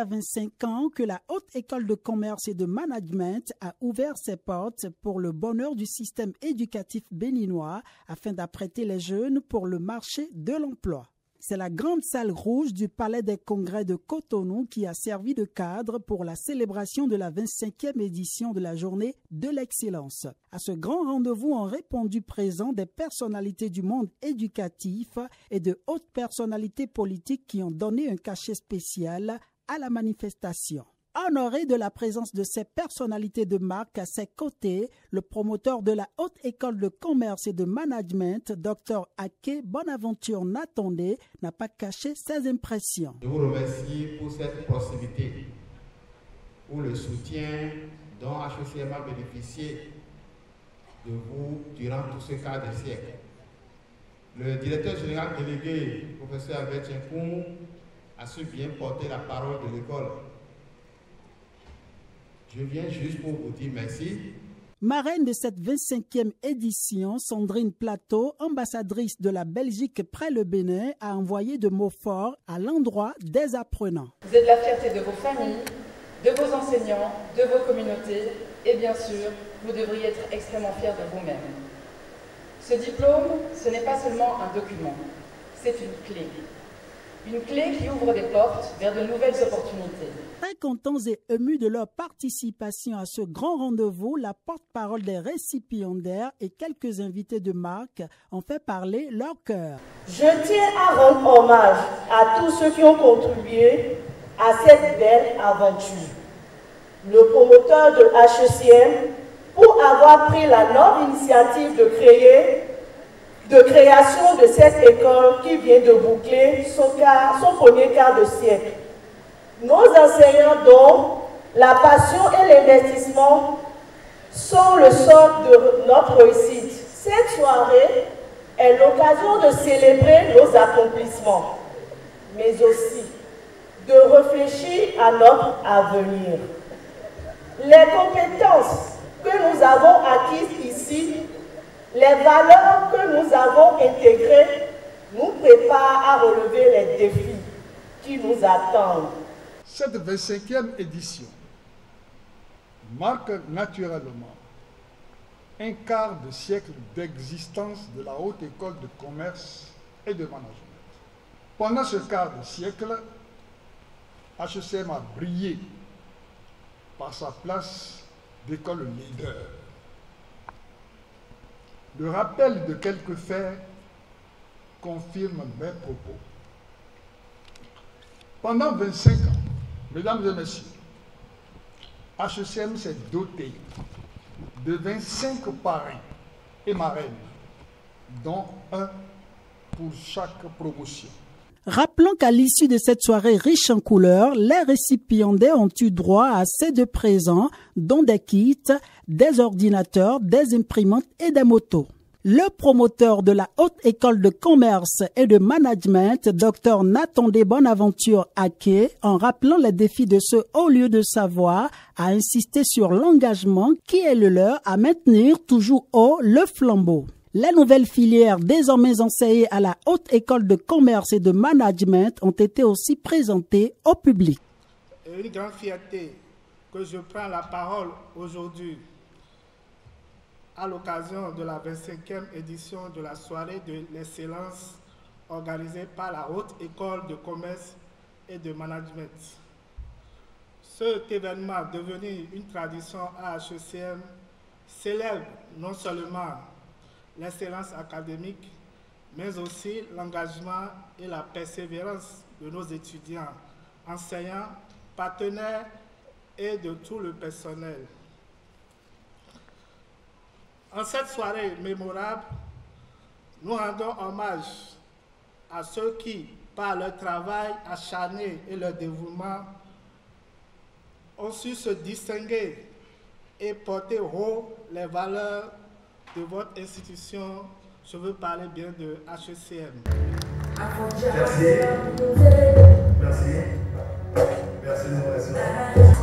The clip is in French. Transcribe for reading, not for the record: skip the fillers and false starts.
25 ans que la Haute École de Commerce et de Management a ouvert ses portes pour le bonheur du système éducatif béninois afin d'apprêter les jeunes pour le marché de l'emploi. C'est la grande salle rouge du Palais des Congrès de Cotonou qui a servi de cadre pour la célébration de la 25e édition de la Journée de l'Excellence. À ce grand rendez-vous ont répondu présents des personnalités du monde éducatif et de hautes personnalités politiques qui ont donné un cachet spécial à la manifestation. Honoré de la présence de ces personnalités de marque à ses côtés, le promoteur de la Haute École de Commerce et de Management, Dr Ake Bonaventure Natondé, n'a pas caché ses impressions. Je vous remercie pour cette proximité, pour le soutien dont HECM a bénéficié de vous durant tout ce quart de siècle. Le directeur général délégué, professeur Albert Tchenkoum, a su bien porter la parole de l'école. Je viens juste pour vous dire merci. Marraine de cette 25e édition, Sandrine Plateau, ambassadrice de la Belgique près le Bénin, a envoyé de mots forts à l'endroit des apprenants. Vous êtes la fierté de vos familles, de vos enseignants, de vos communautés et bien sûr, vous devriez être extrêmement fiers de vous-même. Ce diplôme, ce n'est pas seulement un document, c'est une clé. Une clé qui ouvre des portes vers de nouvelles opportunités. Très contents et émus de leur participation à ce grand rendez-vous, la porte-parole des récipiendaires et quelques invités de marque ont fait parler leur cœur. Je tiens à rendre hommage à tous ceux qui ont contribué à cette belle aventure. Le promoteur de HECM pour avoir pris la noble initiative de création de cette école qui vient de boucler son premier quart de siècle. Nos enseignants dont la passion et l'investissement sont le socle de notre réussite. Cette soirée est l'occasion de célébrer nos accomplissements, mais aussi de réfléchir à notre avenir. Les compétences que nous avons acquises ici, les valeurs que nous avons intégrées nous préparent à relever les défis qui nous attendent. Cette 25e édition marque naturellement un quart de siècle d'existence de la Haute École de Commerce et de Management. Pendant ce quart de siècle, HECM a brillé par sa place d'école leader. Le rappel de quelques faits confirme mes propos. Pendant 25 ans, mesdames et messieurs, HECM s'est doté de 25 parrains et marraines, dont un pour chaque promotion. Rappelons qu'à l'issue de cette soirée riche en couleurs, les récipiendaires ont eu droit à assez de présents, dont des kits, des ordinateurs, des imprimantes et des motos. Le promoteur de la Haute École de Commerce et de Management, Dr Natondé Bonaventure Ake, en rappelant les défis de ce haut lieu de savoir, a insisté sur l'engagement qui est le leur à maintenir toujours haut le flambeau. Les nouvelles filières désormais enseignées à la Haute École de Commerce et de Management ont été aussi présentées au public. Une grande fierté que je prends la parole aujourd'hui à l'occasion de la 25e édition de la soirée de l'excellence organisée par la Haute École de Commerce et de Management. Cet événement, devenu une tradition à HECM, célèbre non seulement l'excellence académique, mais aussi l'engagement et la persévérance de nos étudiants, enseignants, partenaires et de tout le personnel. En cette soirée mémorable, nous rendons hommage à ceux qui, par leur travail acharné et leur dévouement, ont su se distinguer et porter haut les valeurs de votre institution. Je veux parler bien de HECM. Merci. Merci. Merci.